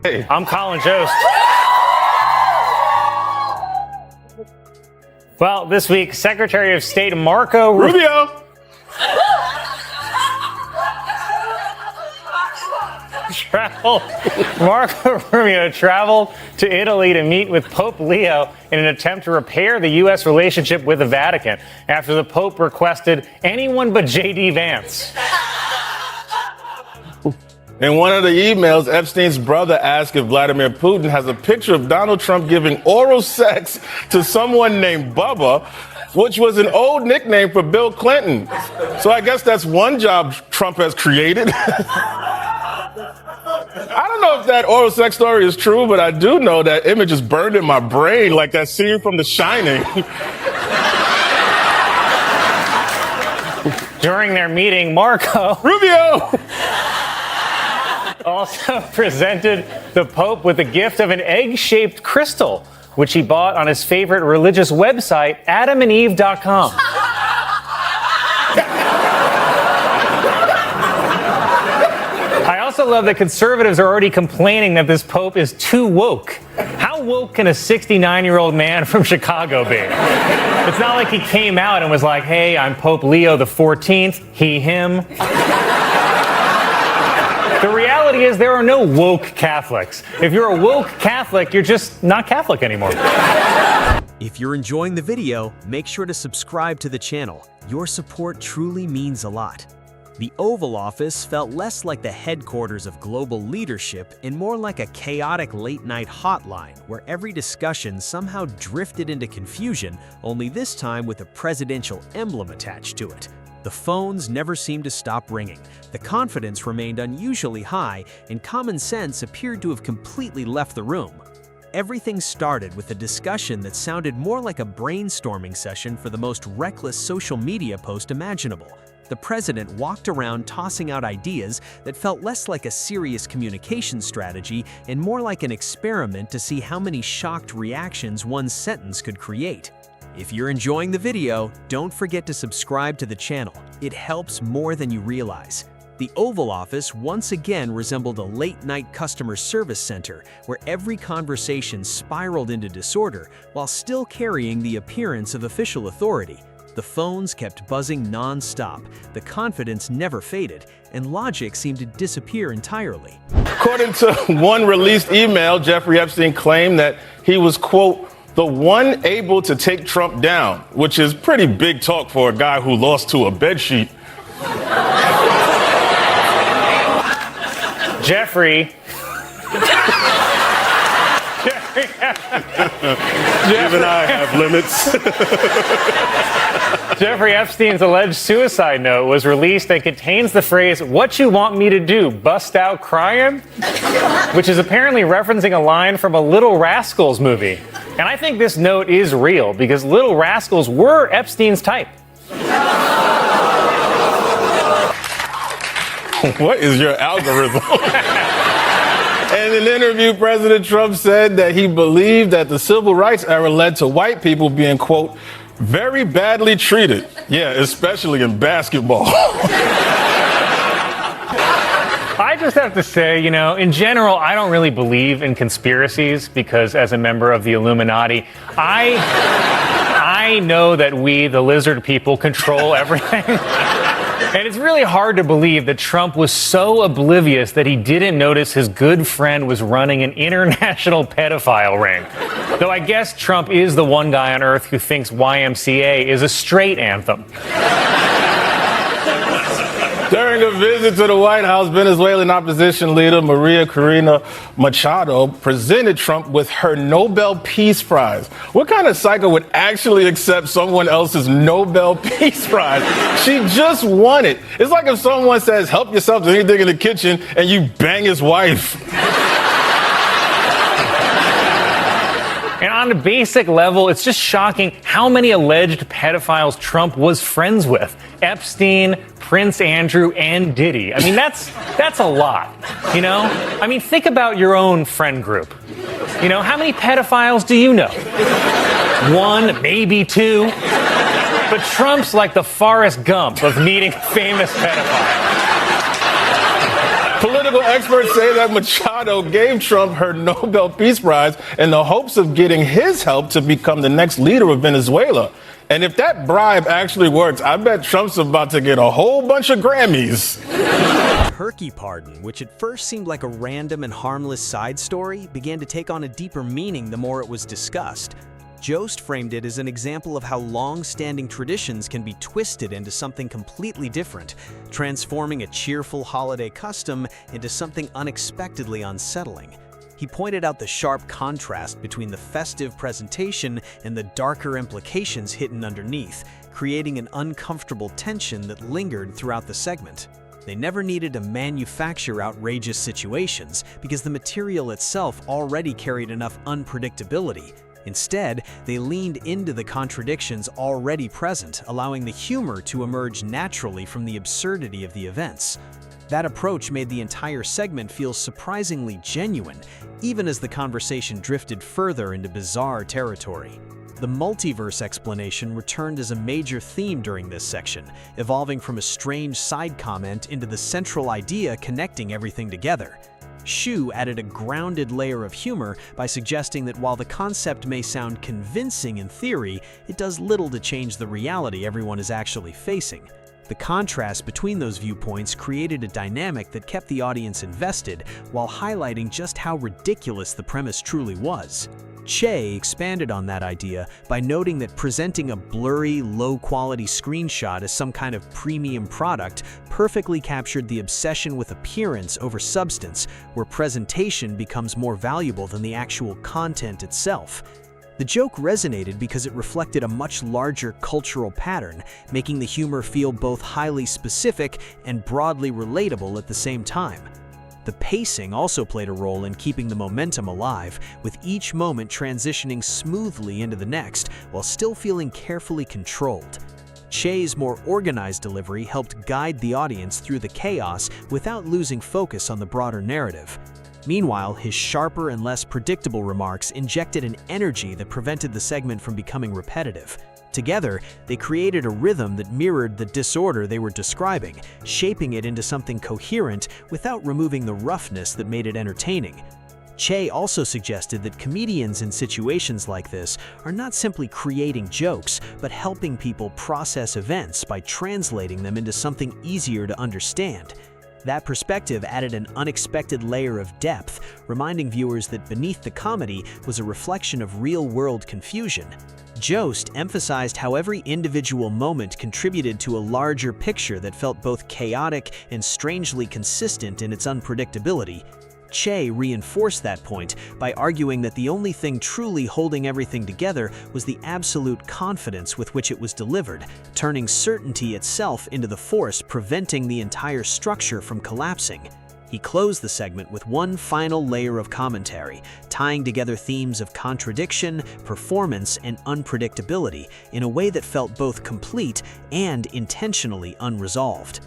Hey. I'm Colin Jost. Well, this week, Secretary of State Marco Rubio. Marco Rubio traveled to Italy to meet with Pope Leo in an attempt to repair the U.S. relationship with the Vatican after the Pope requested anyone but J.D. Vance. In one of the emails, Epstein's brother asked if Vladimir Putin has a picture of Donald Trump giving oral sex to someone named Bubba, which was an old nickname for Bill Clinton. So I guess that's one job Trump has created. I don't know if that oral sex story is true, but I do know that image is burned in my brain like that scene from The Shining. During their meeting, Marco Rubio also presented the Pope with a gift of an egg-shaped crystal, which he bought on his favorite religious website, adamandeve.com. I also love that conservatives are already complaining that this Pope is too woke. How woke can a 69-year-old man from Chicago be? It's not like he came out and was like, hey, I'm Pope Leo the 14th, he, him. The reality is there are no woke Catholics. If you're a woke Catholic, you're just not Catholic anymore. If you're enjoying the video, make sure to subscribe to the channel. Your support truly means a lot. The Oval Office felt less like the headquarters of global leadership and more like a chaotic late-night hotline where every discussion somehow drifted into confusion, only this time with a presidential emblem attached to it. The phones never seemed to stop ringing, the confidence remained unusually high, and common sense appeared to have completely left the room. Everything started with a discussion that sounded more like a brainstorming session for the most reckless social media post imaginable. The president walked around tossing out ideas that felt less like a serious communication strategy and more like an experiment to see how many shocked reactions one sentence could create. If you're enjoying the video, don't forget to subscribe to the channel. It helps more than you realize. The Oval Office once again resembled a late-night customer service center where every conversation spiraled into disorder while still carrying the appearance of official authority. The phones kept buzzing non-stop, the confidence never faded, and logic seemed to disappear entirely. According to one released email, Jeffrey Epstein claimed that he was, quote, the one able to take Trump down, which is pretty big talk for a guy who lost to a bedsheet. Jeffrey. Even I have limits. Jeffrey Epstein's alleged suicide note was released and contains the phrase, "What you want me to do, bust out crying?" which is apparently referencing a line from a Little Rascals movie. And I think this note is real because Little Rascals were Epstein's type. What is your algorithm? In an interview, President Trump said that he believed that the civil rights era led to white people being, quote, very badly treated. Yeah, especially in basketball. I just have to say, in general, I don't really believe in conspiracies because as a member of the Illuminati, I know that we, the lizard people, control everything. And it's really hard to believe that Trump was so oblivious that he didn't notice his good friend was running an international pedophile ring. Though I guess Trump is the one guy on earth who thinks YMCA is a straight anthem. During a visit to the White House, Venezuelan opposition leader Maria Corina Machado presented Trump with her Nobel Peace Prize. What kind of psycho would actually accept someone else's Nobel Peace Prize? She just won it. It's like if someone says, help yourself to anything in the kitchen, and you bang his wife. And on a basic level, it's just shocking how many alleged pedophiles Trump was friends with. Epstein, Prince Andrew, and Diddy. I mean, that's a lot, I mean, think about your own friend group. How many pedophiles do you know? One, maybe two. But Trump's like the Forrest Gump of meeting famous pedophiles. Political experts say that Machado gave Trump her Nobel Peace Prize in the hopes of getting his help to become the next leader of Venezuela. And if that bribe actually works, I bet Trump's about to get a whole bunch of Grammys. Turkey pardon, which at first seemed like a random and harmless side story, began to take on a deeper meaning the more it was discussed. Jost framed it as an example of how long-standing traditions can be twisted into something completely different, transforming a cheerful holiday custom into something unexpectedly unsettling. He pointed out the sharp contrast between the festive presentation and the darker implications hidden underneath, creating an uncomfortable tension that lingered throughout the segment. They never needed to manufacture outrageous situations because the material itself already carried enough unpredictability. Instead, they leaned into the contradictions already present, allowing the humor to emerge naturally from the absurdity of the events. That approach made the entire segment feel surprisingly genuine, even as the conversation drifted further into bizarre territory. The multiverse explanation returned as a major theme during this section, evolving from a strange side comment into the central idea connecting everything together. Shu added a grounded layer of humor by suggesting that while the concept may sound convincing in theory, it does little to change the reality everyone is actually facing. The contrast between those viewpoints created a dynamic that kept the audience invested while highlighting just how ridiculous the premise truly was. Che expanded on that idea by noting that presenting a blurry, low-quality screenshot as some kind of premium product perfectly captured the obsession with appearance over substance, where presentation becomes more valuable than the actual content itself. The joke resonated because it reflected a much larger cultural pattern, making the humor feel both highly specific and broadly relatable at the same time. The pacing also played a role in keeping the momentum alive, with each moment transitioning smoothly into the next while still feeling carefully controlled. Che's more organized delivery helped guide the audience through the chaos without losing focus on the broader narrative. Meanwhile, his sharper and less predictable remarks injected an energy that prevented the segment from becoming repetitive. Together, they created a rhythm that mirrored the disorder they were describing, shaping it into something coherent without removing the roughness that made it entertaining. Che also suggested that comedians in situations like this are not simply creating jokes, but helping people process events by translating them into something easier to understand. That perspective added an unexpected layer of depth, reminding viewers that beneath the comedy was a reflection of real-world confusion. Jost emphasized how every individual moment contributed to a larger picture that felt both chaotic and strangely consistent in its unpredictability. Che reinforced that point by arguing that the only thing truly holding everything together was the absolute confidence with which it was delivered, turning certainty itself into the force preventing the entire structure from collapsing. He closed the segment with one final layer of commentary, tying together themes of contradiction, performance, and unpredictability in a way that felt both complete and intentionally unresolved.